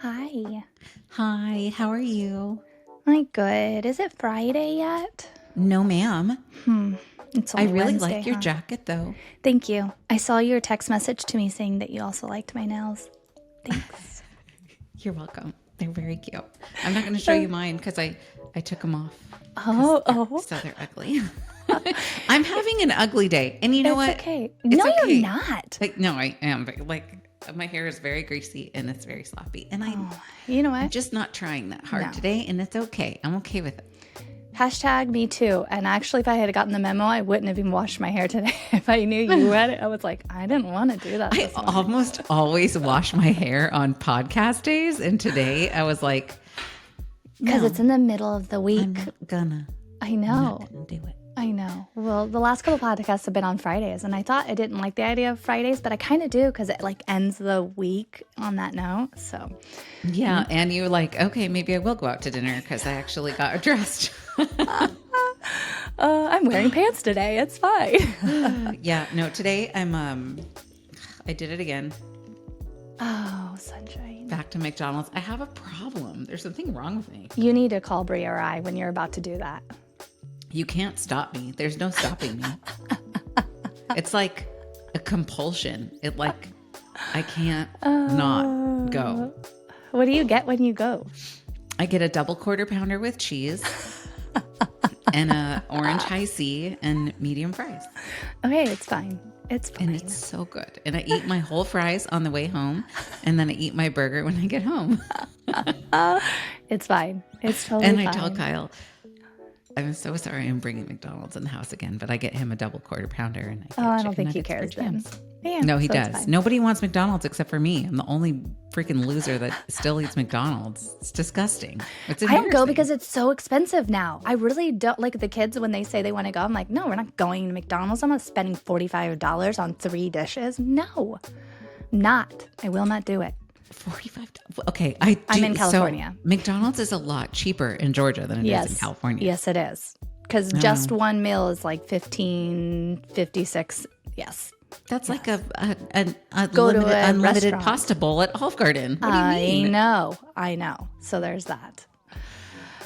Hi. Hi, how are you? I'm good. Is it Friday yet? No, ma'am. It's I only really Wednesday, like your huh? jacket, though. Thank you. I saw your text message to me saying that you also liked my nails. Thanks. You're welcome. They're very cute. I'm not going to show you mine because I took them off. Oh. So they're ugly. I'm having an ugly day. And you know It's what? okay. It's No, okay. you're not. Like, no, I am. But my hair is very greasy and it's very sloppy. And You know I'm what? just not trying that hard No. today. And it's okay. I'm okay with it. Hashtag me too. And actually, if I had gotten the memo, I wouldn't have even washed my hair today. If I knew you had it, I was like, I didn't want to do that. I this morning. almost always wash my hair on podcast days. And today I was like, Because no, it's in the middle of the week. I'm not gonna. I know. I'm not gonna do it. I know. Well, the last couple podcasts have been on Fridays, and I thought I didn't like the idea of Fridays, but I kind of do because it like ends the week on that note. So Yeah, and you're like, okay, maybe I will go out to dinner because I actually got dressed. I'm wearing pants today. It's fine. Yeah, no, today I did it again. Oh, sunshine. Back to McDonald's. I have a problem. There's something wrong with me. You need to call Brie or I when you're about to do that. You can't stop me. There's no stopping me. It's like a compulsion. I can't not go. What do you get when you go? I get a double quarter pounder with cheese and a orange high C and medium fries. Okay, it's fine. It's fine. And it's so good. And I eat my whole fries on the way home. And then I eat my burger when I get home. It's fine. It's totally And fine. I tell Kyle, I'm so sorry I'm bringing McDonald's in the house again, but I get him a double quarter pounder. And I get I don't chicken think he nuggets for cares then. James. Yeah, No, he so it's does. fine. Nobody wants McDonald's except for me. I'm the only freaking loser that still eats McDonald's. It's disgusting. It's I don't go embarrassing. because it's so expensive now. I really don't like the kids when they say they want to go. I'm like, no, we're not going to McDonald's. I'm not spending $45 on 3 dishes. No, not. I will not do it. $45. Okay, I'm in California. So McDonald's is a lot cheaper in Georgia than it is in California. Yes, it is. Because just one meal is like $15.56. Yes. That's like a Go to a unlimited restaurant. pasta bowl at Olive Garden. What do you I mean? I know. So there's that.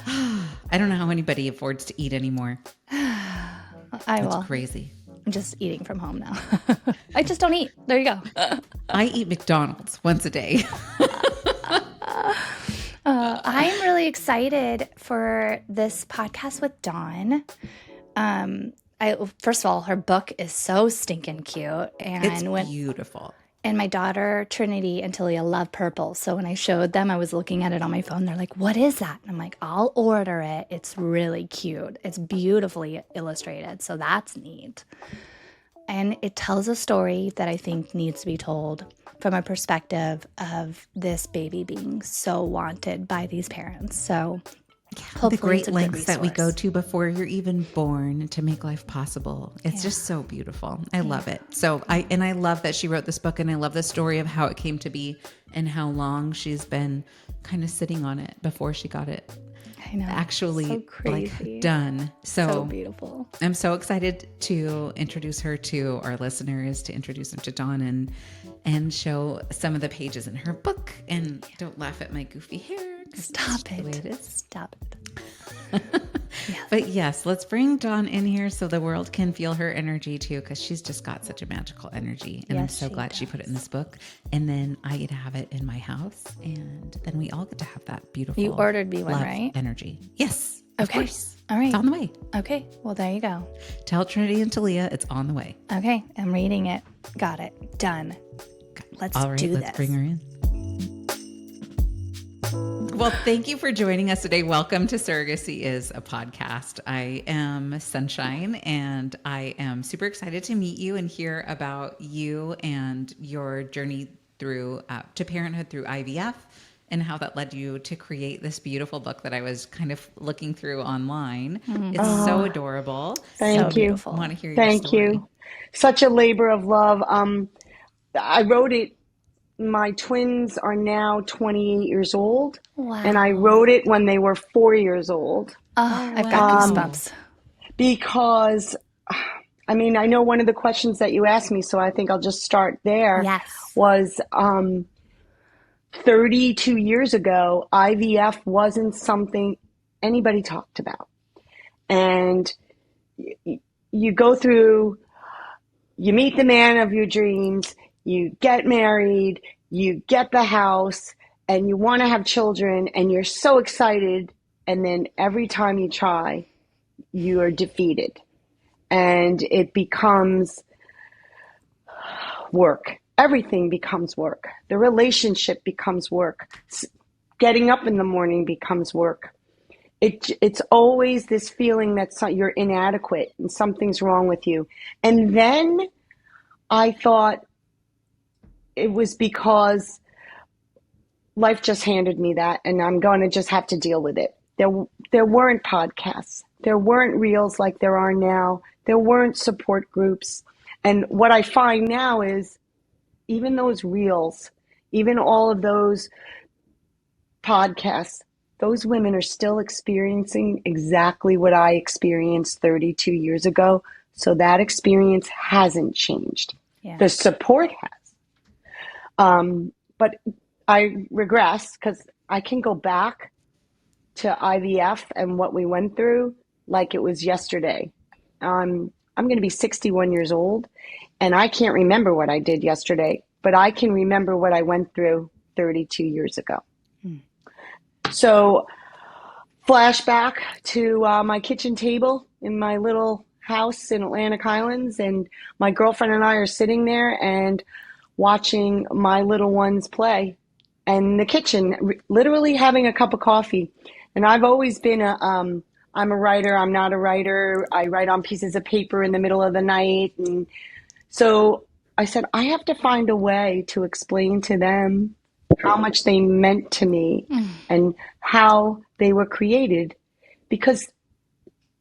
I don't know how anybody affords to eat anymore. I It's will. crazy. I'm just eating from home now. I just don't eat. There you go. I eat McDonald's once a day. I'm really excited for this podcast with Dawn. First of all, her book is so stinking cute, It's and beautiful. and my daughter Trinity and Talia love purple. So when I showed them, I was looking at it on my phone. They're like, "What is that?" And I'm like, "I'll order it. It's really cute. It's beautifully illustrated, so that's neat." And it tells a story that I think needs to be told from a perspective of this baby being so wanted by these parents. So hopefully The it's great a good lengths that we go resource. to before you're even born to make life possible. It's just so beautiful. I love it. So I love that she wrote this book, and I love the story of how it came to be and how long she's been kind of sitting on it before she got it I know. actually So crazy. done. So beautiful. I'm so excited to introduce her to our listeners, to introduce them to Dawn and show some of the pages in her book. And don't laugh at my goofy hair. 'Cause Stop that's the way it. it is. Stop it. But yes, let's bring Dawn in here so the world can feel her energy too, because she's just got such a magical energy. And I'm Yes, so she glad she put it in this book. And then I get to have it in my house. And then we all get to have that beautiful You ordered me one, love right? energy. Yes. Of Okay. course. All right. It's on the way. Okay. Well, there you go. Tell Trinity and Talia it's on the way. Okay. I'm reading it. Got it. Done. Let's All right, do let's this. bring her in. Well, thank you for joining us today. Welcome to Surrogacy is a podcast. I am Sunshine, and I am super excited to meet you and hear about you and your journey through to parenthood through IVF and how that led you to create this beautiful book that I was kind of looking through online. It's so adorable. Thank you. Beautiful. I want to hear your Thank story. you. Such a labor of love. I wrote it. My twins are now 28 years old, Wow. and I wrote it when they were 4 years old I've got goosebumps. because, I mean, I know one of the questions that you asked me, so I think I'll just start there. Yes. Was 32 years ago, IVF wasn't something anybody talked about. And you go through, you meet the man of your dreams, you get married, you get the house, and you want to have children, and you're so excited. And then every time you try, you are defeated. And it becomes work. Everything becomes work. The relationship becomes work. Getting up in the morning becomes work. It's always this feeling that you're inadequate and something's wrong with you. And then I thought it was because life just handed me that, and I'm going to just have to deal with it. There weren't podcasts. There weren't reels like there are now. There weren't support groups. And what I find now is even those reels, even all of those podcasts, those women are still experiencing exactly what I experienced 32 years ago. So that experience hasn't changed. Yeah. The support has. But I regress because I can go back to IVF and what we went through like it was yesterday. I'm going to be 61 years old, and I can't remember what I did yesterday, but I can remember what I went through 32 years ago. So flashback to my kitchen table in my little house in Atlantic Highlands, and my girlfriend and I are sitting there and watching my little ones play in the kitchen, literally having a cup of coffee. And I've always been I'm a writer. I'm not a writer. I write on pieces of paper in the middle of the night. And so I said, I have to find a way to explain to them how much they meant to me and how they were created, because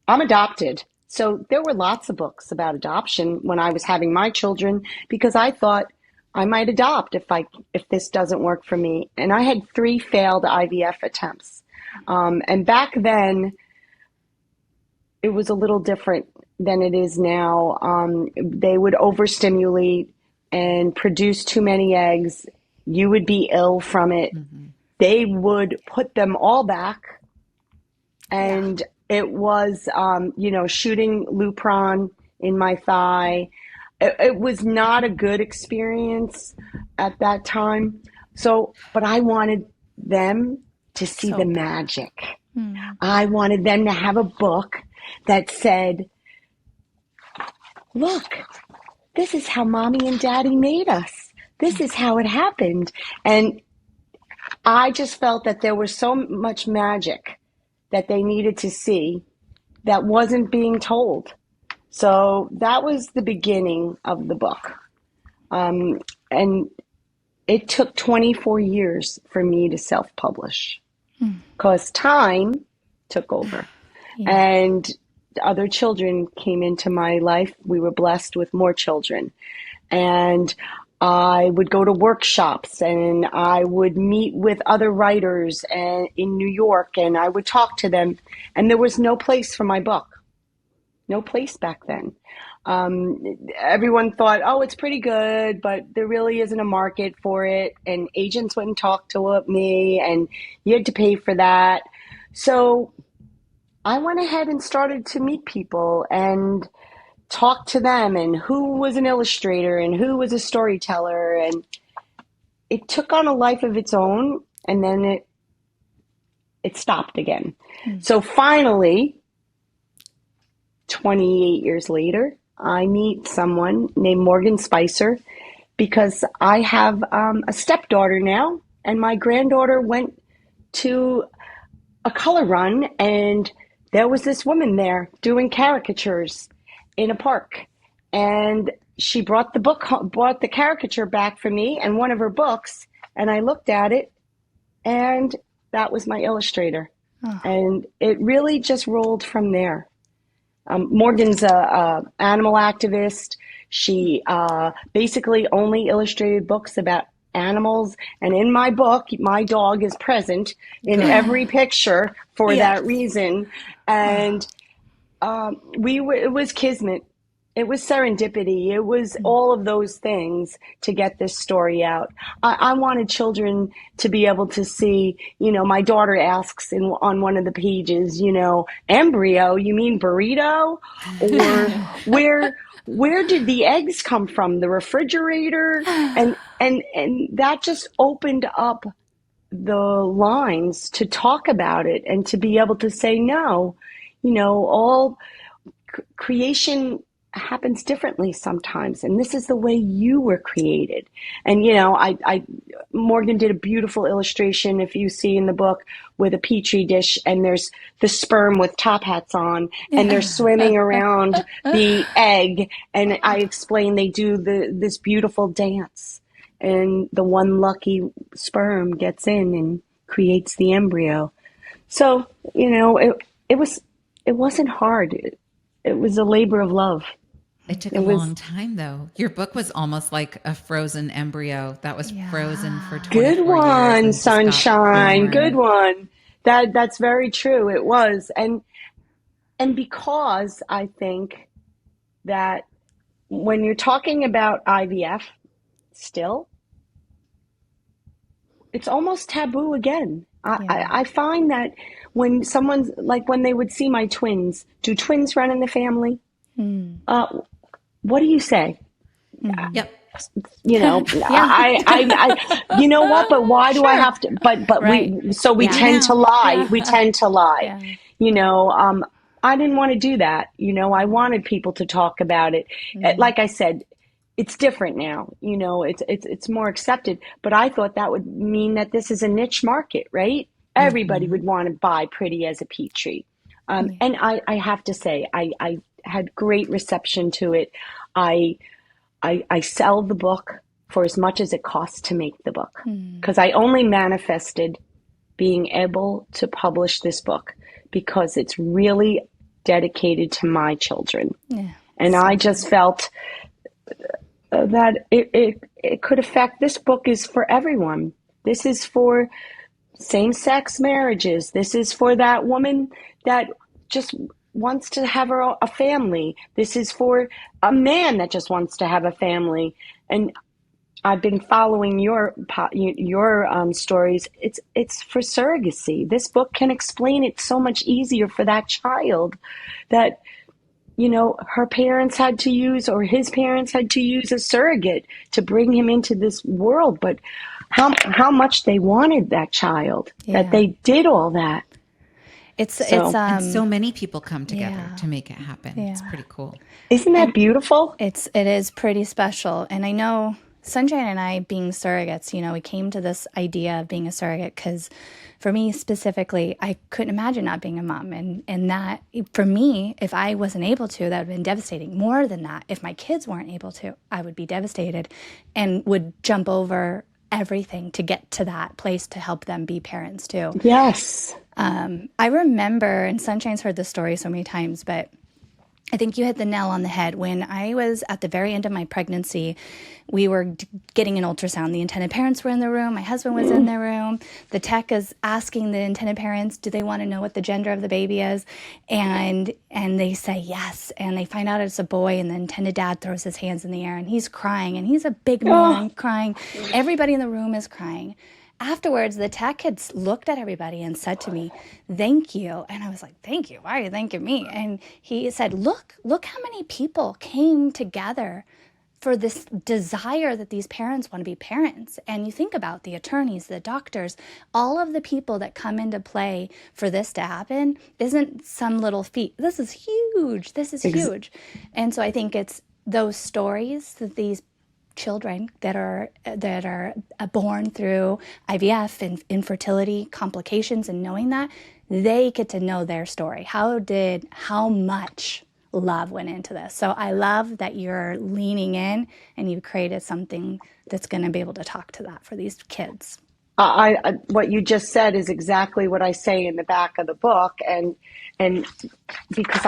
I'm adopted. So there were lots of books about adoption when I was having my children, because I thought I might adopt if this doesn't work for me. And I had 3 failed IVF attempts. And back then, it was a little different than it is now. They would overstimulate and produce too many eggs. You would be ill from it. Mm-hmm. They would put them all back. And it was, shooting Lupron in my thigh. It was not a good experience at that time. So, but I wanted them to see the magic. I wanted them to have a book that said, look, this is how mommy and daddy made us. This is how it happened. And I just felt that there was so much magic that they needed to see that wasn't being told. So that was the beginning of the book. And it took 24 years for me to self-publish because time took over. Yeah. And other children came into my life. We were blessed with more children. And I would go to workshops and I would meet with other writers in New York, and I would talk to them. And there was no place for my book. No place back then. Everyone thought, oh, it's pretty good, but there really isn't a market for it. And agents wouldn't talk to me, and you had to pay for that. So I went ahead and started to meet people and talk to them, and who was an illustrator and who was a storyteller. And it took on a life of its own, and then it stopped again. So finally, 28 years later, I meet someone named Morgan Spicer, because I have a stepdaughter now, and my granddaughter went to a color run, and there was this woman there doing caricatures in a park. And she brought the caricature back for me and one of her books, and I looked at it, and that was my illustrator. Oh. And it really just rolled from there. Morgan's a animal activist. She basically only illustrated books about animals. And in my book, my dog is present in every picture for that reason. And it was kismet. It was serendipity. It was all of those things to get this story out. I wanted children to be able to see, my daughter asks on one of the pages, embryo, you mean burrito? Or where did the eggs come from? The refrigerator? And that just opened up the lines to talk about it and to be able to say, no, all creation happens differently sometimes, and this is the way you were created. And Morgan did a beautiful illustration, if you see in the book, with a Petri dish, and there's the sperm with top hats on, and they're swimming around the egg, and I explained they do this beautiful dance, and the one lucky sperm gets in and creates the embryo. So it wasn't hard. It was a labor of love. It took a long time, though. Your book was almost like a frozen embryo that was frozen for 24 Good years one, and just got Sunshine. Good born. one. That's very true. It was. And because I think that when you're talking about IVF still, it's almost taboo again. I find that when when they would see my twins, do twins run in the family? What do you say? Yep. You know what? But why do I have to? But Right. we tend to lie. Yeah. We tend to lie. Yeah. I didn't want to do that. I wanted people to talk about it. Like I said, it's different now. It's more accepted. But I thought that would mean that this is a niche market, right? Everybody would want to buy Pretty as a Petri. And I have to say, I had great reception to it. I sell the book for as much as it costs to make the book, because I only manifested being able to publish this book because it's really dedicated to my children. Yeah. And I just felt that it could affect. This book is for everyone. This is for same-sex marriages. This is for that woman that just wants to have a family. This is for a man that just wants to have a family. And I've been following your stories. It's for surrogacy. This book can explain it so much easier for that child that her parents had to use, or his parents had to use, a surrogate to bring him into this world. But how much they wanted that child, that they did all that. And so many people come together to make it happen. It's pretty cool. Isn't that beautiful? It is pretty special. And I know Sunshine and I, being surrogates, we came to this idea of being a surrogate because for me specifically, I couldn't imagine not being a mom. And that, for me, if I wasn't able to, that would have been devastating. More than that, if my kids weren't able to, I would be devastated and would jump over everything to get to that place to help them be parents too. Yes. I remember, and Sunshine's heard this story so many times, but I think you hit the nail on the head. When I was at the very end of my pregnancy, we were getting an ultrasound. The intended parents were in the room. My husband was in the room. The tech is asking the intended parents, do they want to know what the gender of the baby is? And they say yes. And they find out it's a boy. And the intended dad throws his hands in the air and he's crying. And he's a big man crying. Everybody in the room is crying. Afterwards, the tech had looked at everybody and said to me, thank you. And I was like, thank you? Why are you thanking me? And he said, look how many people came together for this desire that these parents want to be parents. And you think about the attorneys, the doctors, all of the people that come into play for this to happen isn't some little feat. This is huge. This is huge. And so I think it's those stories that these children that are born through IVF and infertility complications, and knowing that, they get to know their story. How much love went into this. So I love that you're leaning in and you've created something that's going to be able to talk to that for these kids. What you just said is exactly what I say in the back of the book, and because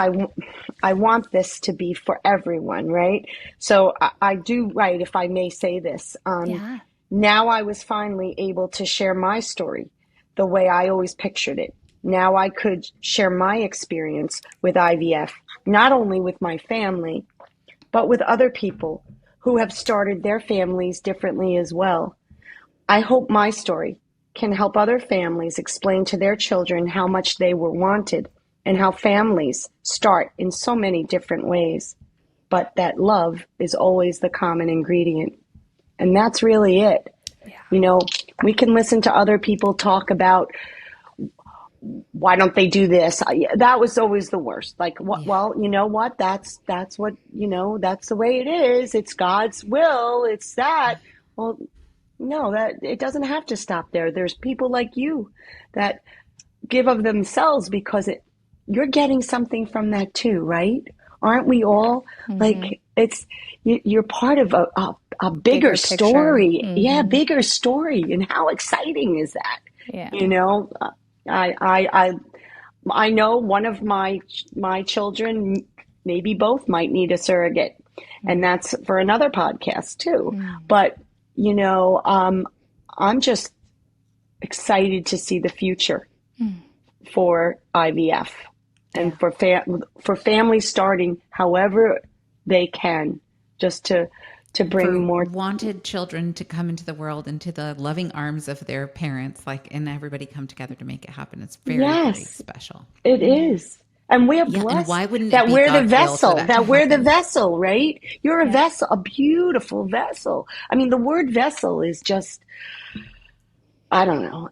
I want this to be for everyone, right? So I do write, if I may say this. Now I was finally able to share my story the way I always pictured it. Now I could share my experience with IVF, not only with my family, but with other people who have started their families differently as well. I hope my story can help other families explain to their children how much they were wanted and how families start in so many different ways, but that love is always the common ingredient. And that's really it. You know, we can listen to other people talk about why don't they do this? That was always the worst. Like, well, you know what? That's what, that's the way it is. It's God's will. It's that. Well, no, that it doesn't have to stop there. There's people like you that give of themselves because you're getting something from that too, right? Aren't we all? Like you're part of a bigger story. Yeah, bigger story. And how exciting is that? Yeah. I know one of my children, maybe both, might need a surrogate, and that's for another podcast too. But I'm just excited to see the future for IVF and for families starting however they can, just to bring For more wanted children to come into the world, into the loving arms of their parents, and everybody come together to make it happen. It's very, very special. It is. And we're Yeah, blessed and why wouldn't it that be we're the God's will for vessel, that to that we're the happen? vessel, right? You're a vessel, a beautiful vessel. I mean, the word vessel is just, I don't know.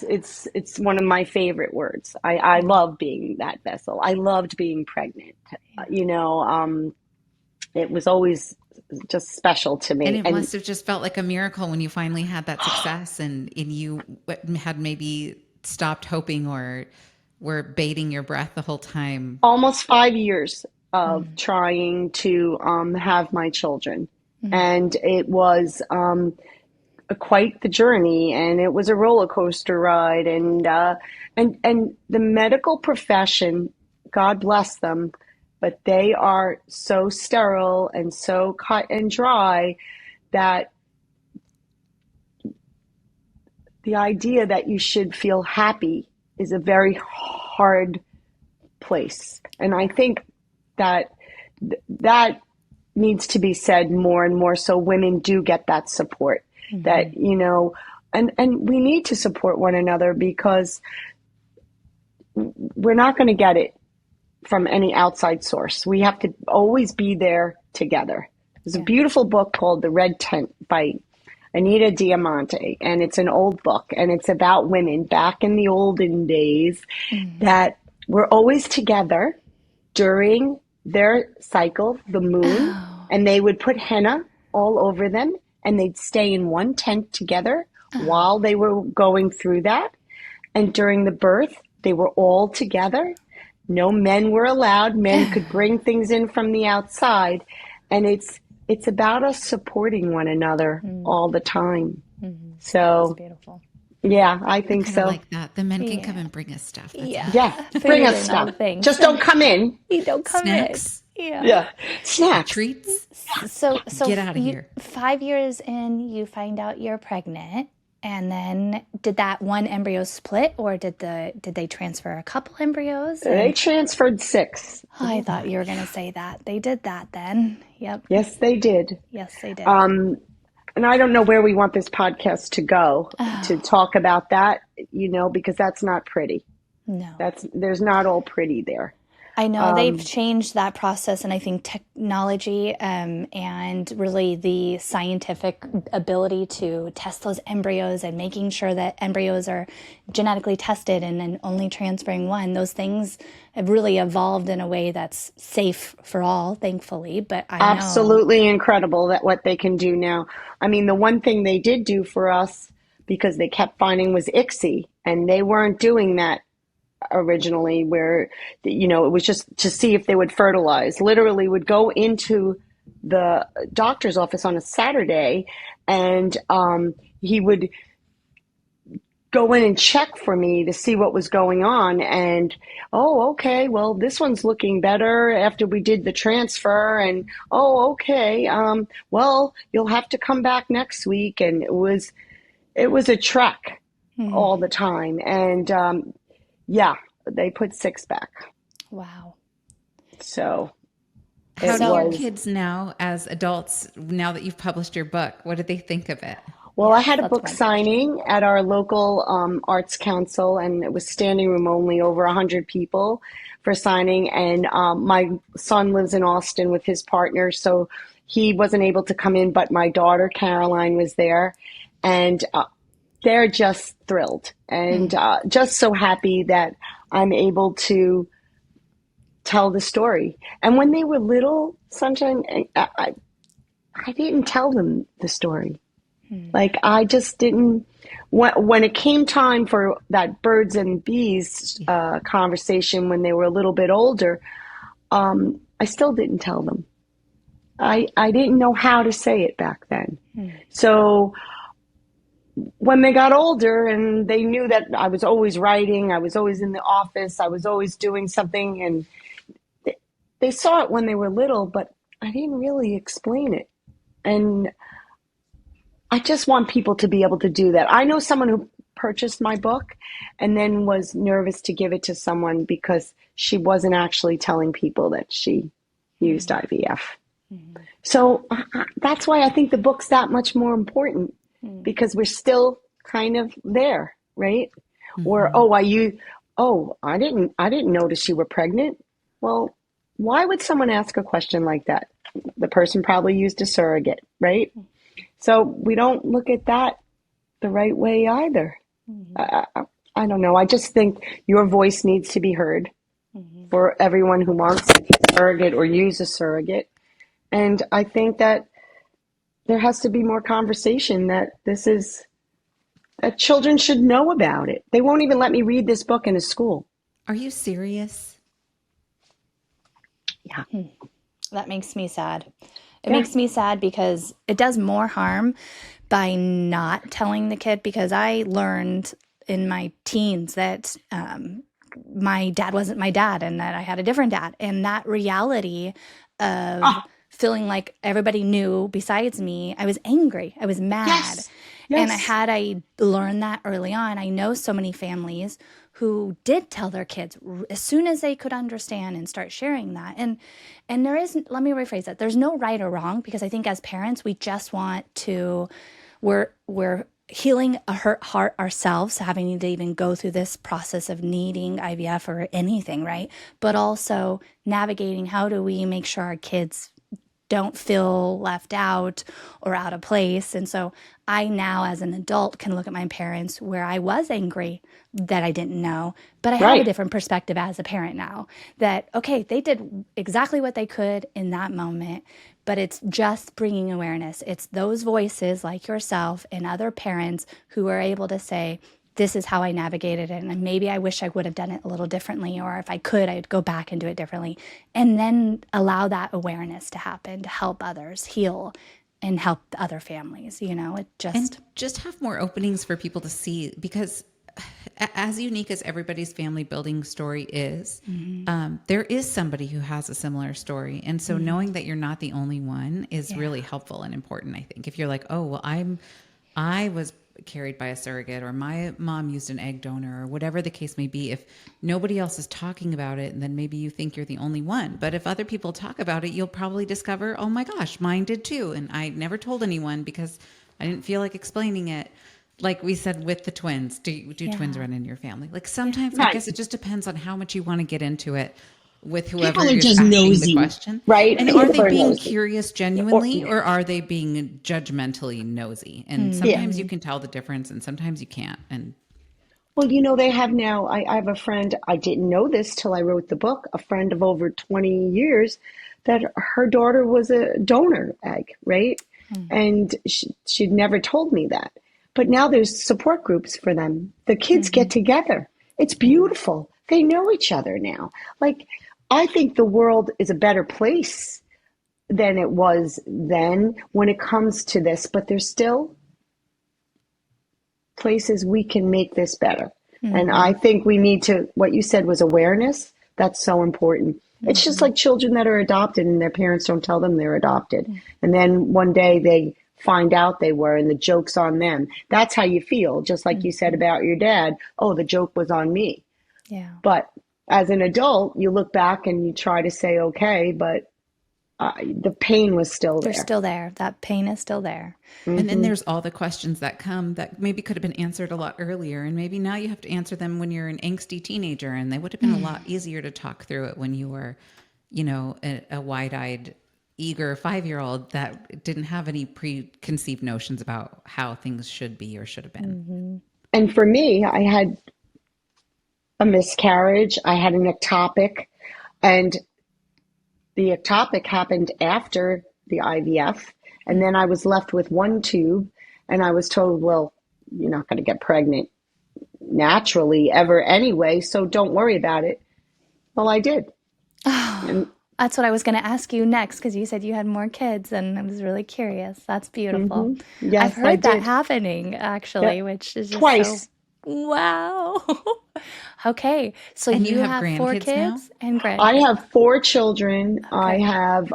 It's one of my favorite words. I love being that vessel. I loved being pregnant. It was always just special to me. And it must have just felt like a miracle when you finally had that success and you had maybe stopped hoping or were baiting your breath the whole time. Almost 5 years of trying to have my children. And it was quite the journey, and it was a roller coaster ride. And the medical profession, God bless them, but they are so sterile and so cut and dry that the idea that you should feel happy is a very hard place. And I think that that needs to be said more and more so women do get that support. That, and we need to support one another because we're not going to get it from any outside source. We have to always be there together. There's a beautiful book called The Red Tent by Anita Diamante, and it's an old book, and it's about women back in the olden days that were always together during their cycle, the moon, and they would put henna all over them, and they'd stay in one tent together while they were going through that. And during the birth, they were all together. No men were allowed. Men could bring things in from the outside. And it's about us supporting one another all the time. So, That's beautiful. yeah, I think so. Like that. The men can come and bring us stuff. That's Yeah, bring us stuff. Things. Just don't come in. You don't come Snacks. in. Yeah, snacks. Treats. So Get out of here. 5 years in, you find out you're pregnant, and then did that one embryo split, or did they transfer a couple embryos? They transferred 6. Oh, I thought you were going to say that. They did that then. Yep. Yes, they did. Yes, they did. And I don't know where we want this podcast to go to talk about that, because that's not pretty. No. There's not all pretty there. I know they've changed that process, and I think technology and really the scientific ability to test those embryos and making sure that embryos are genetically tested and then only transferring one, those things have really evolved in a way that's safe for all, thankfully. But I know. Absolutely incredible that what they can do now. I mean, the one thing they did do for us, because they kept finding, was ICSI, and they weren't doing that originally, where it was just to see if they would fertilize. Literally would go into the doctor's office on a Saturday, and he would go in and check for me to see what was going on. And okay, well, this one's looking better after we did the transfer. And okay, well, you'll have to come back next week. And it was a trek all the time. And yeah, they put 6 back. Wow. So How It do your was, kids now, as adults, now that you've published your book, what do they think of it? well, I Yes, had a that's book my question. signing at our local arts council, and it was standing room only, over 100 people for signing. And my son lives in Austin with his partner, so he wasn't able to come in, but my daughter, Caroline, was there. And they're just thrilled and just so happy that I'm able to tell the story. And when they were little, Sunshine, I didn't tell them the story. Like I just didn't. When it came time for that birds and bees Yeah. conversation when they were a little bit older, I still didn't tell them. I didn't know how to say it back then. So when they got older and they knew that I was always writing, I was always in the office, I was always doing something, and they saw it when they were little, but I didn't really explain it. And I just want people to be able to do that. I know someone who purchased my book and then was nervous to give it to someone because she wasn't actually telling people that she used IVF. So that's why I think the book's that much more important, because we're still kind of there, right? Or Hmm. I didn't notice you were pregnant. Well, why would someone ask a question like that? The person probably used a surrogate, right? So we don't look at that the right way either. I, I, I don't know. I just think your voice needs to be heard for everyone who wants a surrogate or use a surrogate. And I think that there has to be more conversation that children should know about it. They won't even let me read this book in a school. Are you serious? Yeah. That makes me sad. It Yeah. makes me sad because it does more harm by not telling the kid, because I learned in my teens that my dad wasn't my dad and that I had a different dad. And that reality of Oh, feeling like everybody knew besides me, I was angry, I was mad. yes. And Yes. had I learned that early on, I know so many families who did tell their kids as soon as they could understand and start sharing that. And there isn't, let me rephrase that. There's no right or wrong, because I think as parents, we just want to, we're healing a hurt heart ourselves, having to even go through this process of needing IVF or anything, right? But also navigating, how do we make sure our kids don't feel left out or out of place. And so I now, as an adult, can look at my parents where I was angry that I didn't know, but I have a Right. different perspective as a parent now, that, okay, they did exactly what they could in that moment, but it's just bringing awareness. It's those voices like yourself and other parents who are able to say, this is how I navigated it. And maybe I wish I would have done it a little differently, or if I could, I'd go back and do it differently. And then allow that awareness to happen to help others heal and help other families. It And just, just have more openings for people to see, because as unique as everybody's family building story is, there is somebody who has a similar story. And so knowing that you're not the only one is yeah. really helpful and important, I think. If you're like, oh, well, I was carried by a surrogate, or my mom used an egg donor, or whatever the case may be, if nobody else is talking about it, then maybe you think you're the only one. But if other people talk about it, you'll probably discover, oh my gosh, mine did too. And I never told anyone because I didn't feel like explaining it. Like we said with the twins, do twins Yeah. run in your family? Like Yeah. sometimes I Right. guess it just depends on how much you want to get into it with whoever People are is just asking the nosy. question. Right. And are People they are being nosy. curious Or, genuinely, or are they being judgmentally nosy? And yeah. sometimes you can tell the difference and sometimes you can't. And Well, they have now, I have a friend, I didn't know this till I wrote the book, a friend of over 20 years, that her daughter was a donor egg, right? And she'd never told me that. But now there's support groups for them. The kids get together. It's beautiful. They know each other now. Like, I think the world is a better place than it was then when it comes to this, but there's still places we can make this better. And I think we need to, what you said was awareness. That's so important. It's just like children that are adopted and their parents don't tell them they're adopted. And then one day they find out they were, and the joke's on them. That's how you feel. Just like you said about your dad. Oh, the joke was on me. Yeah. But as an adult, you look back and you try to say, okay, but the pain was still They're there. still there. That pain is still there. And then there's all the questions that come that maybe could have been answered a lot earlier. And maybe now you have to answer them when you're an angsty teenager. And they would have been a lot easier to talk through it when you were, a wide-eyed, eager 5-year-old that didn't have any preconceived notions about how things should be or should have been. And for me, I had a miscarriage. I had an ectopic, and the ectopic happened after the IVF. And then I was left with one tube, and I was told, well, you're not going to get pregnant naturally ever anyway, so don't worry about it. Well, I did. And That's what I was going to ask you next, because you said you had more kids, and I was really curious. That's beautiful. yes, I've I heard that did. happening, actually, which is just Twice. so wow. Okay, so And you you have have 4 grandkids now? kids and I grandkids. have 4 children. I Okay. have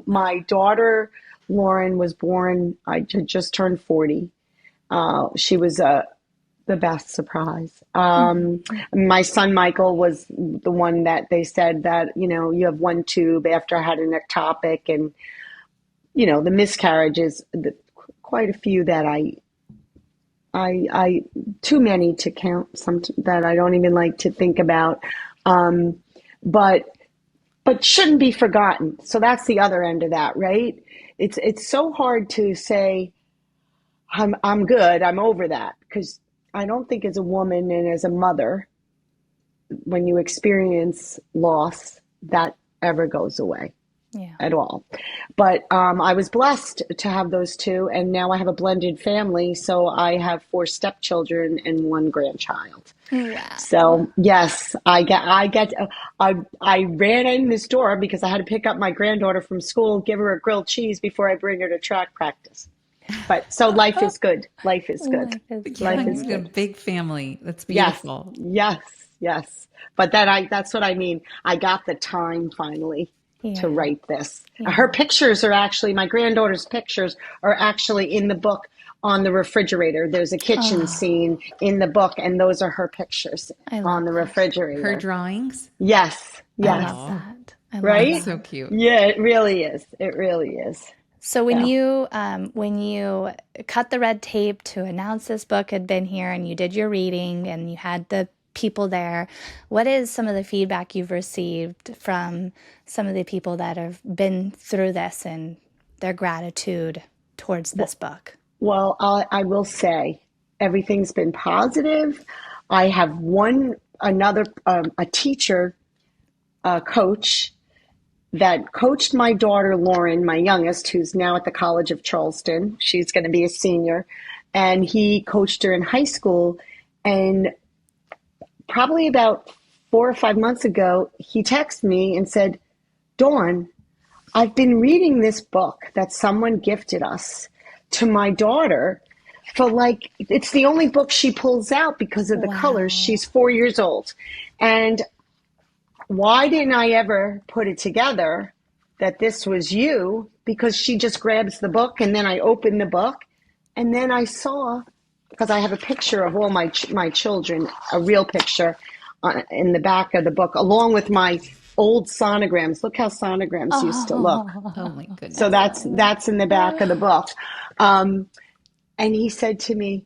my daughter, Lauren, was born, I had just turned 40. She was the best surprise. My son, Michael, was the one that they said that, you have one tube after I had an ectopic, and, the miscarriages, quite a few that I too many to count, some that I don't even like to think about. But shouldn't be forgotten. So that's the other end of that, right? It's so hard to say I'm good, I'm over that, because I don't think as a woman and as a mother, when you experience loss, that ever goes away Yeah. at all. But I was blessed to have those 2, and now I have a blended family. So I have 4 stepchildren and 1 grandchild. Wow. So yes, I ran in this door because I had to pick up my granddaughter from school, give her a grilled cheese before I bring her to track practice. But so life is good. Life is good. Life is Yeah, Life good. is you have a good. big family. That's Yes, beautiful. yes, yes. But that's what I mean. I got the time finally to Yeah. write this. Yeah. Her pictures are actually, my granddaughter's pictures are actually in the book on the refrigerator. There's a kitchen scene in the book, and those are her pictures I on love the that. Her refrigerator. drawings? Yes, I yes. love that. I love Right? That's so that. cute. Yeah, it really is. It really is. So Yeah. when you cut the red tape to announce this book had been here, and you did your reading and you had the people there, what is some of the feedback you've received from some of the people that have been through this and their gratitude towards this book? Well, I will say everything's been positive. I have a teacher, a coach that coached my daughter, Lauren, my youngest, who's now at the College of Charleston. She's going to be a senior. And he coached her in high school. And probably about 4 or 5 months ago, he texted me and said, Dawn, I've been reading this book that someone gifted us to my daughter for it's the only book she pulls out because of the colors. Wow. She's 4 years old. And why didn't I ever put it together that this was you? Because she just grabs the book, and then I opened the book, and then I saw, because I have a picture of all my children, a real picture in the back of the book, along with my old sonograms. Look how sonograms used to look. Oh my goodness. So that's in the back of the book. And he said to me,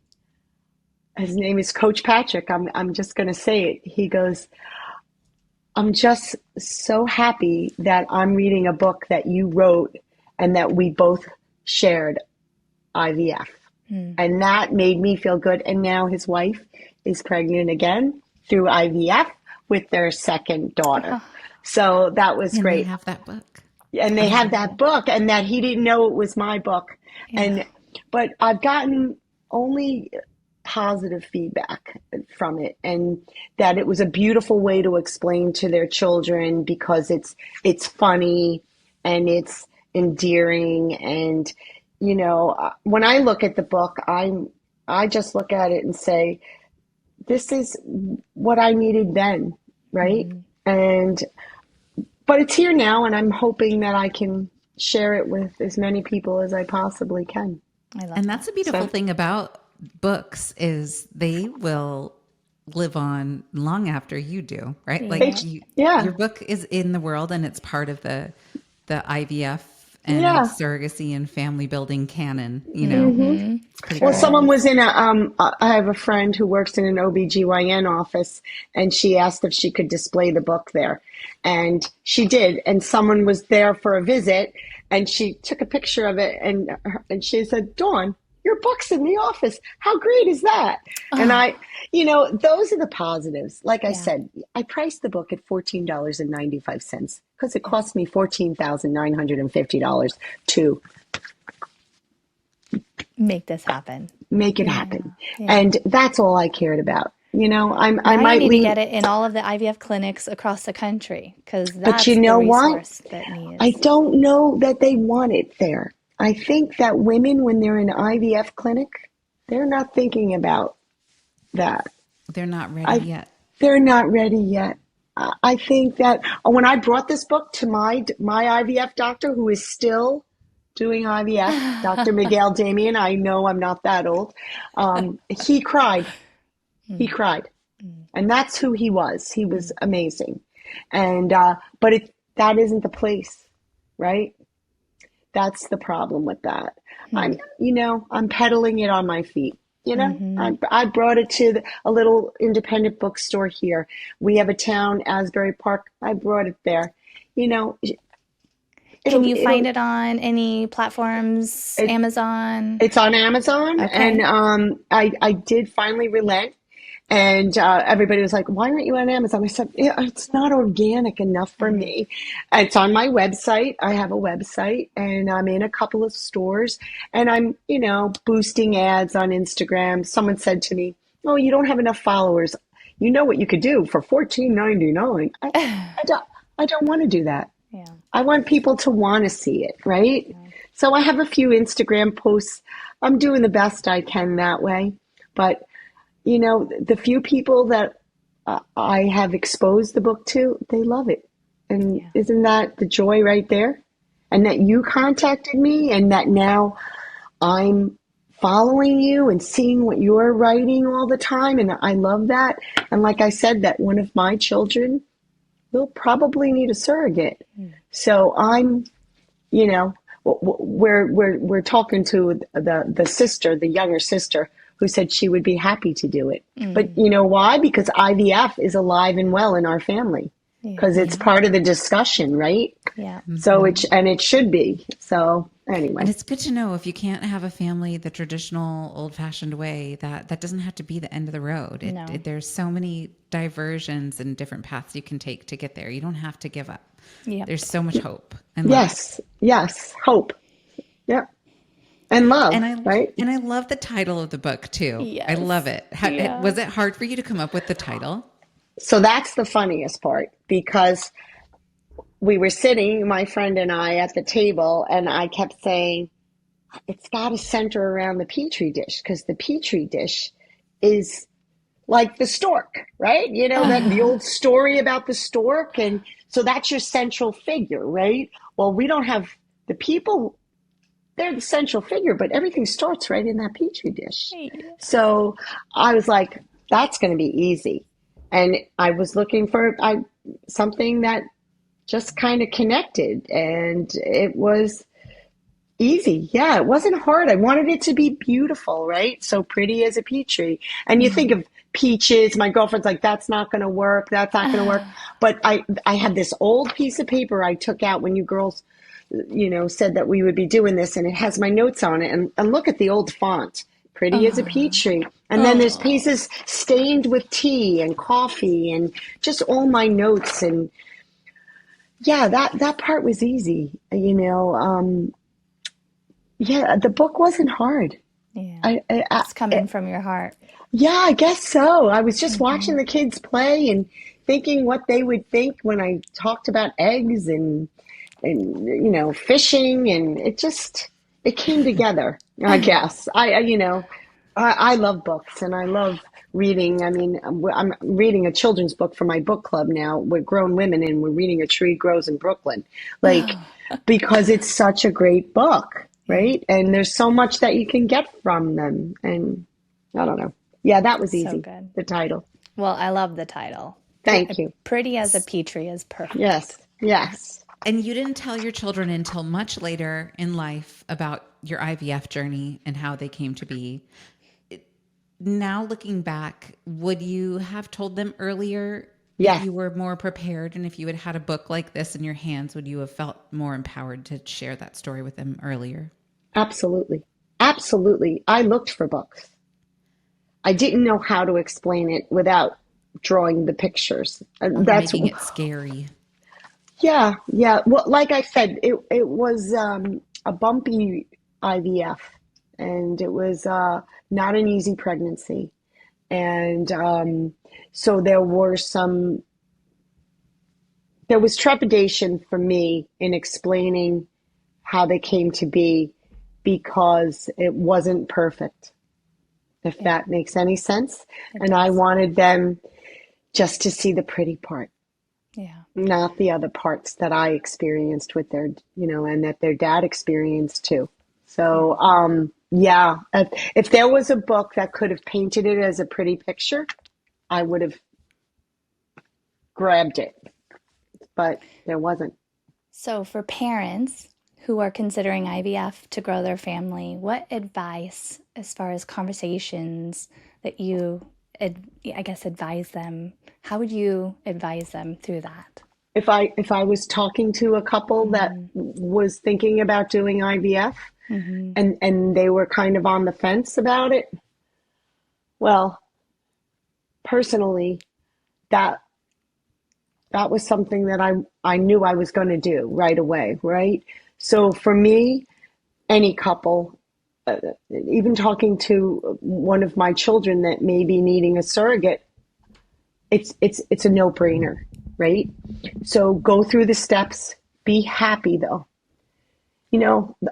his name is Coach Patrick. I'm just going to say it. He goes, I'm just so happy that I'm reading a book that you wrote and that we both shared IVF. And that made me feel good. And now his wife is pregnant again through IVF with their second daughter. So that was And great. they have that book. And they have that book, and that he didn't know it was my book. But I've gotten only positive feedback from it, and that it was a beautiful way to explain to their children, because it's funny and it's endearing. And when I look at the book, I just look at it and say, this is what I needed then, right? But it's here now, and I'm hoping that I can share it with as many people as I possibly can. I love And that. that's the beautiful thing about books is they will live on long after you do, right? Yeah. Like Yeah. your book is in the world and it's part of the the IVF and Yeah. surrogacy and family building canon, you know. hmm Mm-hmm. It's pretty Well, cool. someone Sure was is. in I have a friend who works in an OBGYN office, and she asked if she could display the book there. And she did. And someone was there for a visit, and she took a picture of it, and she said, Dawn, your book's in the office. How great is that? And Oh, those are the positives. Like I yeah. said, I priced the book at $14.95 because it Yeah. cost me $14,950 to Make this happen. make it Yeah. happen. Yeah. And that's all I cared about. I Now you might need to lean, get it in all of the IVF clinics across the country because but you that's the know what? resource that I needs. don't know that they want it there. I think that women, when they're in an IVF clinic, they're not thinking about that. They're not ready I, yet. they're not ready yet. I think that when I brought this book to my IVF doctor, who is still doing IVF, Dr. Miguel Damien, I know I'm not that old. He cried. He Mm, cried. mm, And that's who he was. He was mm, amazing. And but that isn't the place, right? That's the problem with that. mm, I'm peddling it on my feet. mm-hmm. I brought it to a little independent bookstore here. We have a town, Asbury Park. I brought it there. You know, Can you find it'll it on any platforms? it, Amazon? it's on Amazon, and Okay. I did finally relent. And everybody was like, "Why aren't you on Amazon?" I said, yeah, "It's not organic enough for Mm, me." It's on my website. I have a website, and I'm in a couple of stores, and I'm, boosting ads on Instagram. Someone said to me, "Oh, you don't have enough followers. You know what you could do for 14.99?" I don't, I don't want to do that. yeah. I want people to want to see it, right? Yeah. So I have a few Instagram posts. I'm doing the best I can that way, but the few people that I have exposed the book to, they love it. And Yeah. isn't that the joy right there? And that you contacted me and that now I'm following you and seeing what you're writing all the time. And I love that. And like I said, that one of my children will probably need a surrogate. Mm, So you know, we're talking to the sister, the younger sister, who said she would be happy to do it. But mm, you know why? Because IVF is alive and well in our family yeah. because it's part of the discussion, right? Yeah. So it should be. So And anyway, it's good to know if you can't have a family the traditional old-fashioned way, that doesn't have to be the end of the road. No. There's so many diversions and different paths you can take to get there. You don't have to give up. Yep. There's so much hope and love. yes, hope, yep, and love, And I right? and I love the title of the book too. I love Yes. it. Yeah. Was it hard for you to come up with the title? So that's the funniest part because we were sitting, my friend and I, at the table, and I kept saying, it's got to center around the Petri dish because the Petri dish is like the stork, right? You know, that the old story about the stork. And so that's your central figure, right? Well, we don't have the people, they're the central figure, but everything starts right in that Petri dish. Yeah. So I was like, that's going to be easy. And I was looking for something that just kind of connected, and it was easy. Yeah, it wasn't hard. I wanted it to be beautiful, right? So pretty as a peach tree. And you think Mm. of peaches, my girlfriend's like, that's not going to work. That's not going to work. But I had this old piece of paper I took out when you girls, said that we would be doing this, and it has my notes on it. And look at the old font. Pretty as a peach Oh. tree. And then there's Oh. pieces stained with tea and coffee and just all my notes. And yeah, that part was easy. Yeah, the book wasn't hard. Yeah. I It's coming from your heart. yeah, I guess so. I was just Hmm. watching the kids play and thinking what they would think when I talked about eggs and fishing, and it came together. I guess I love books and I love reading. I mean, I'm reading a children's book for my book club now. We're grown women and we're reading A Tree Grows in Brooklyn, like because it's such a great book, Yeah. right? And there's so much that you can get from them, and I don't know. Yeah, that was So easy. good. The title. Well, I love the title. Thank you. Pretty as a Petri is Yes, perfect. yes. And you didn't tell your children until much later in life about your IVF journey and how they came to be. Now looking back, would you have told them earlier if Yes, you were more prepared, and if you had had a book like this in your hands, would you have felt more empowered to share that story with them earlier? absolutely. Absolutely. I looked for books. I didn't know how to explain it without drawing the pictures. Or That's making it scary? Yeah, yeah. Well, like I said, it was a bumpy IVF, and it was not an easy pregnancy, and so there was trepidation for me in explaining how they came to be because it wasn't perfect, if Yeah, that makes any sense. it And I does. wanted them just to see the pretty part, Yeah. not the other parts that I experienced with their, and that their dad experienced too. Yeah. So, yeah, if there was a book that could have painted it as a pretty picture, I would have grabbed it, but there wasn't. So, for parents who are considering IVF to grow their family, what advice, as far as conversations that I guess, advise them? How would you advise them through that? If I was talking to a couple that Mm-hmm. was thinking about doing IVF Mm-hmm. and they were kind of on the fence about it, well, personally, that that was something that I knew I was going to do right away, right? So for me, any couple, even talking to one of my children that may be needing a surrogate, it's a no-brainer, right? So go through the steps. Be happy though.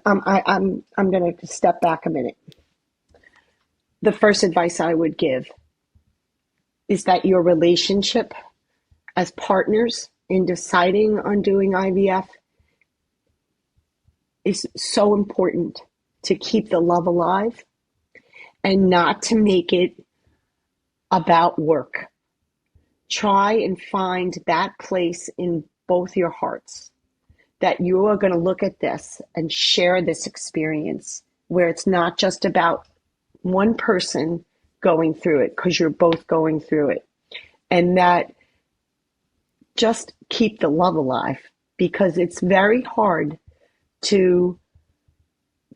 I'm going to step back a minute. The first advice I would give is that your relationship as partners in deciding on doing IVF is so important to keep the love alive and not to make it about work. Try and find that place in both your hearts that you are going to look at this and share this experience where it's not just about one person going through it because you're both going through it. And that just keep the love alive because it's very hard to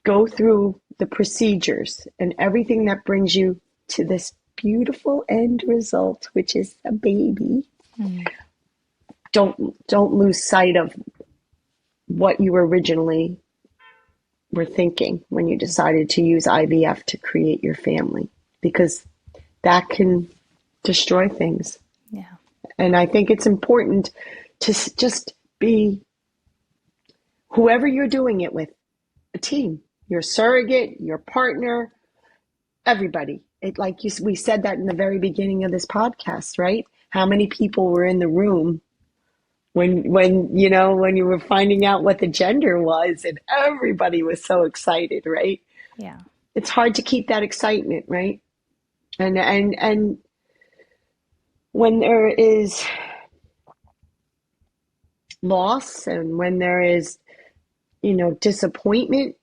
go through the procedures and everything that brings you to this beautiful end result, which is a baby. Mm. Don't lose sight of what you originally were thinking when you decided to use IVF to create your family, because that can destroy things. Yeah. And I think it's important to just be whoever you're doing it with, a team, your surrogate, your partner, everybody. We said that in the very beginning of this podcast, right? How many people were in the room when you were finding out what the gender was, and everybody was so excited, right? Yeah. It's hard to keep that excitement, right? And when there is loss and when there is, disappointment,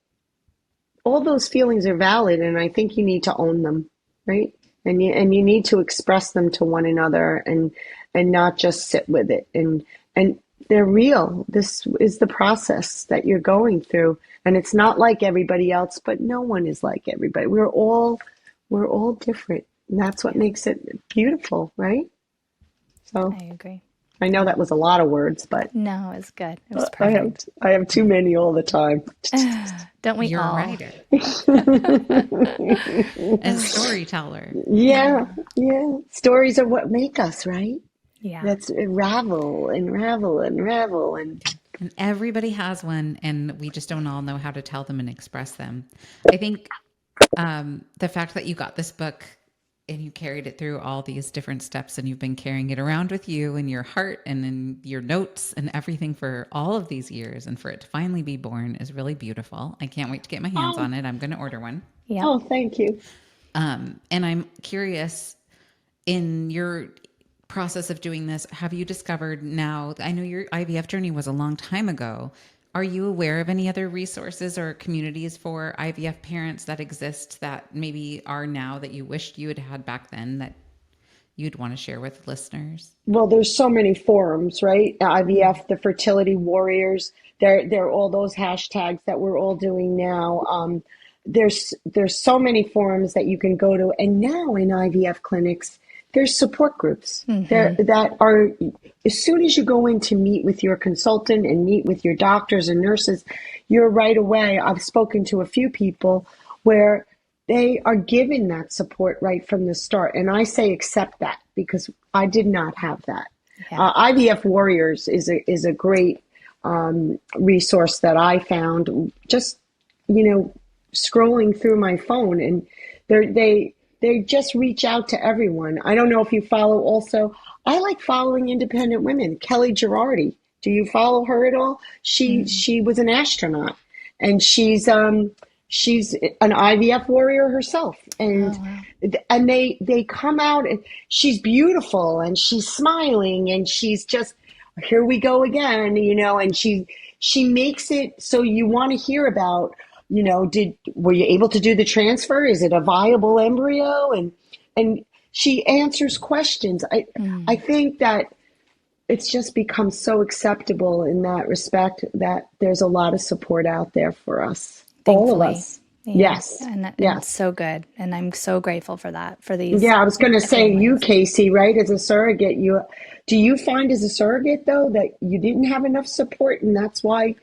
all those feelings are valid, and I think you need to own them, right? And you need to express them to one another and not just sit with it. And they're real. This is the process that you're going through, and it's not like everybody else, but no one is like everybody. We're all different, and that's what Yeah. makes it beautiful, right? So I agree. I know that was a lot of words, but No, it was good. It was I have perfect. I have too many all the time. Don't we You're a all? writer and storyteller. Yeah, Yeah. yeah. Stories are what make us, right? Yeah. Let's unravel, unravel, unravel, and And everybody has one, and we just don't all know how to tell them and express them. I think the fact that you got this book and you carried it through all these different steps, and you've been carrying it around with you in your heart and in your notes and everything for all of these years, and for it to finally be born is really beautiful. I can't wait to get my hands oh, on it. I'm going to order one. Yep. oh, thank you. And I'm curious, in your process of doing this, have you discovered now, I know your IVF journey was a long time ago. Are you aware of any other resources or communities for IVF parents that exist that maybe are now that you wished you had had back then that you'd want to share with listeners? Well, there's so many forums, right? IVF, the fertility warriors. There are all those hashtags that we're all doing now. There's so many forums that you can go to, and now in IVF clinics, there's support groups there that are. As soon as you go in to meet with your consultant and meet with your doctors and nurses, you're right away. I've spoken to a few people where they are given that support right from the start. And I say accept that because I did not have that. Yeah. IVF Warriors is a great resource that I found just, scrolling through my phone, and they just reach out to everyone. I don't know if you follow also. I like following independent women. Kelly Girardi. Do you follow her at all? She was an astronaut, and she's an IVF warrior herself, and and they come out, and she's beautiful, and she's smiling, and she's just, here we go again, and she makes it so you want to hear about, were you able to do the transfer? Is it a viable embryo? And she answers questions. I think that it's just become so acceptable in that respect that there's a lot of support out there for us. Thankfully. All of us. Yes. And yes. it's so good. And I'm so grateful for that, for these. Yeah, I was going to say, families. you, Casey, right, as a surrogate, do you find as a surrogate, though, that you didn't have enough support, and that's why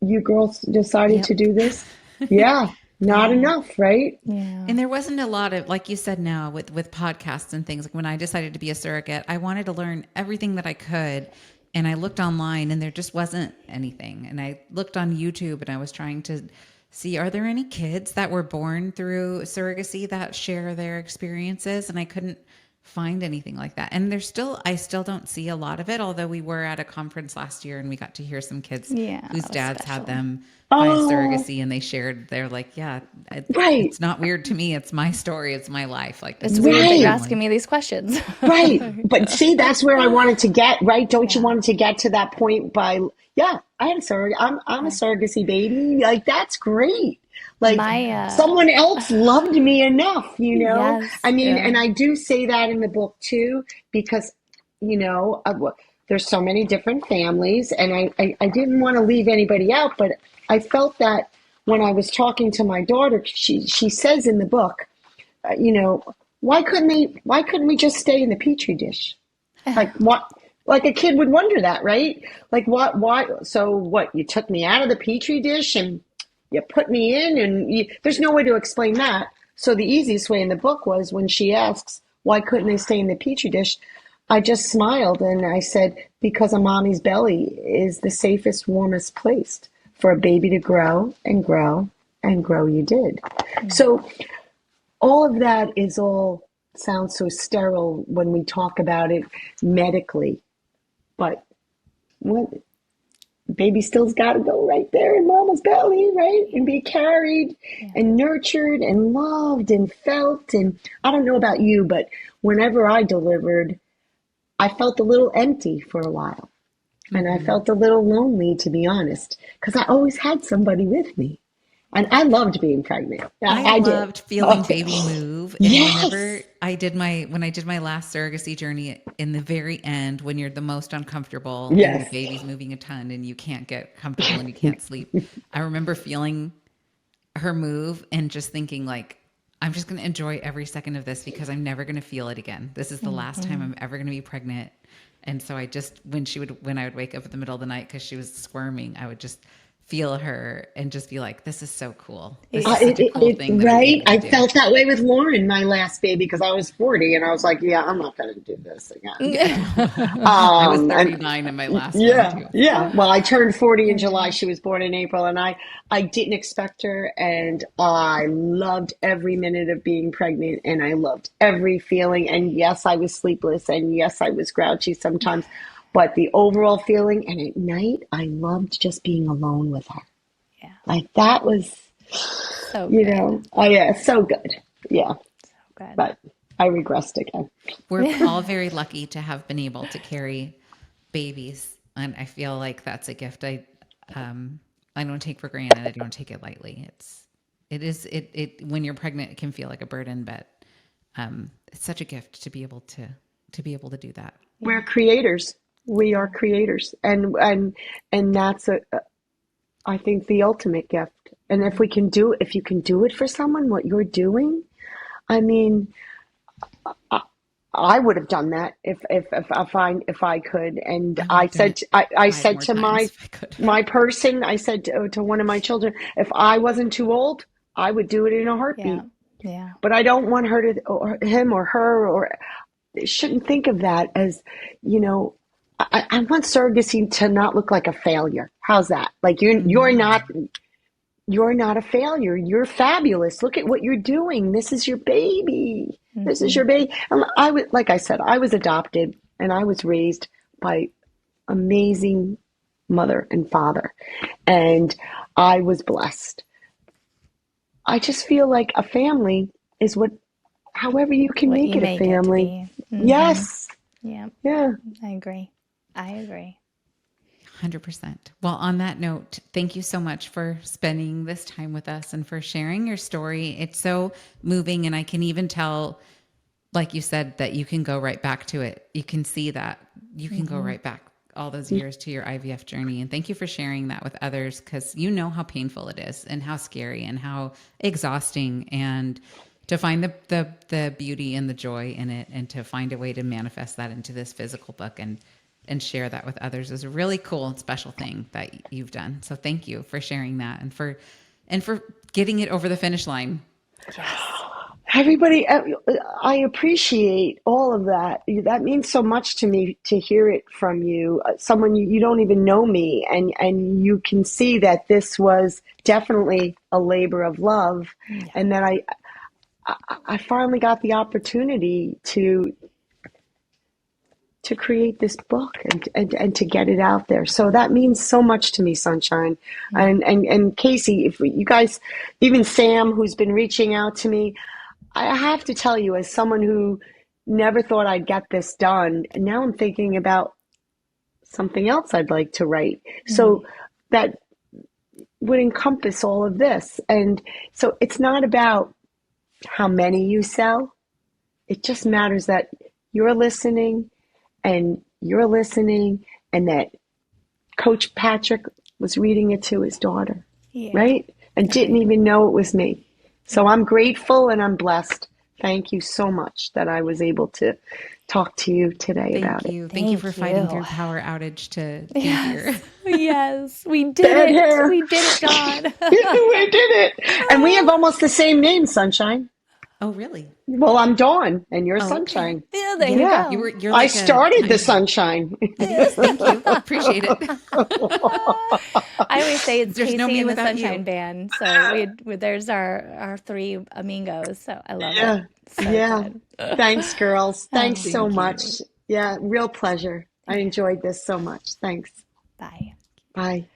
you girls decided to do this? Yeah, not enough, right? Yeah. And there wasn't a lot of, like you said now, with podcasts and things. Like when I decided to be a surrogate, I wanted to learn everything that I could. And I looked online and there just wasn't anything. And I looked on YouTube and I was trying to see, are there any kids that were born through surrogacy that share their experiences? And I couldn't find anything like that. And I still don't see a lot of it, although we were at a conference last year and we got to hear some kids whose dads had them find surrogacy, and they shared, they're like, it's not weird to me. It's my story. It's my life. Like, It's weird that you're asking me these questions. Right. But see, that's where I wanted to get, right? Don't you want to get to that point by, I had a surrogate. I'm a surrogacy baby. Like, that's great. Like, someone else loved me enough, Yes, I mean, and I do say that in the book too, because, there's so many different families, and I didn't want to leave anybody out, but I felt that when I was talking to my daughter, she says in the book, why couldn't we just stay in the Petri dish? Like, what? Like a kid would wonder that, right? Like, why? So what? You took me out of the Petri dish and you put me in, and there's no way to explain that. So the easiest way in the book was when she asks, why couldn't they stay in the Petri dish? I just smiled and I said, because a mommy's belly is the safest, warmest place for a baby to grow and grow and grow. You did. So all of that sounds so sterile when we talk about it medically, but baby still's got to go right there in mama's belly, right? And be carried and nurtured and loved and felt. And I don't know about you, but whenever I delivered, I felt a little empty for a while. And I felt a little lonely, to be honest, because I always had somebody with me. And I loved being pregnant. I loved feeling baby move. And Yes. whenever when I did my last surrogacy journey, in the very end, when you're the most uncomfortable and the baby's moving a ton and you can't get comfortable and you can't sleep, I remember feeling her move and just thinking, like, I'm just going to enjoy every second of this because I'm never going to feel it again. This is the last time I'm ever going to be pregnant. And so I just, when I would wake up in the middle of the night because she was squirming, I would just feel her and just be like, this is so cool. This is such a cool thing. Right. I felt that way with Lauren, my last baby, because I was 40 and I was like, I'm not going to do this again. I was 39 in my last one too. Yeah. Well, I turned 40 in July. She was born in April, and I didn't expect her, and I loved every minute of being pregnant, and I loved every feeling. And yes, I was sleepless, and yes, I was grouchy sometimes. But the overall feeling, and at night, I loved just being alone with her. Yeah. Like that was, so good. so good. Yeah. So good. But I regressed again. We're all very lucky to have been able to carry babies, and I feel like that's a gift I don't take for granted. I don't take it lightly. It when you're pregnant, it can feel like a burden, but it's such a gift to be able to do that. We're creators. We are creators, and that's I think the ultimate gift. And if you can do it for someone, what you're doing, I mean, I would have done that if I could. And I would have done it I five said more to times if I could. my person, I said to one of my children, if I wasn't too old, I would do it in a Yeah. heartbeat. Yeah. But I don't want her to, or him or her, or they shouldn't think of that as, you know, I want surrogacy to not look like a failure. How's that? Like you're not a failure. You're fabulous. Look at what you're doing. This is your baby. This is your baby. And like I said, I was adopted and I was raised by amazing mother and father, and I was blessed. I just feel like a family is however you can What make you it a make it to family. be. Yes. Yeah. Yeah. I agree. 100%. Well, on that note, thank you so much for spending this time with us and for sharing your story. It's so moving, and I can even tell, like you said, that you can go right back to it. You can see that you can go right back all those years to your IVF journey. And thank you for sharing that with others, because you know how painful it is and how scary and how exhausting, and to find the beauty and the joy in it, and to find a way to manifest that into this physical book and share that with others is a really cool and special thing that you've done. So thank you for sharing that and for getting it over the finish line. Everybody, I appreciate all of that. That means so much to me to hear it from you, someone you don't even know me, and you can see that this was definitely a labor of love, and that I finally got the opportunity to create this book and to get it out there. So that means so much to me, Sunshine. And Casey, if you guys, even Sam, who's been reaching out to me, I have to tell you, as someone who never thought I'd get this done, and now I'm thinking about something else I'd like to write. So that would encompass all of this. And so it's not about how many you sell. It just matters that you're listening, and that Coach Patrick was reading it to his daughter, right? And didn't even know it was me. So I'm grateful and I'm blessed. Thank you so much that I was able to talk to you today about it. Thank you for fighting you. through power outage to be here. Yes, we did Dead it. hair. We did it, God. We did it. And we have almost the same name, Sunshine. Oh, really? Well, I'm Dawn and you're Oh, okay. Sunshine. Yeah, there Yeah. you go. You're I like started the sunshine. Yes, thank you. Appreciate it. I always say it's There's Casey no me and the without you. Sunshine Band. So there's our three amigos. So I love Yeah. it. So Yeah. good. Thanks, girls. Thanks so Thank you. much. Yeah, real pleasure. I enjoyed this so much. Thanks. Bye. Bye.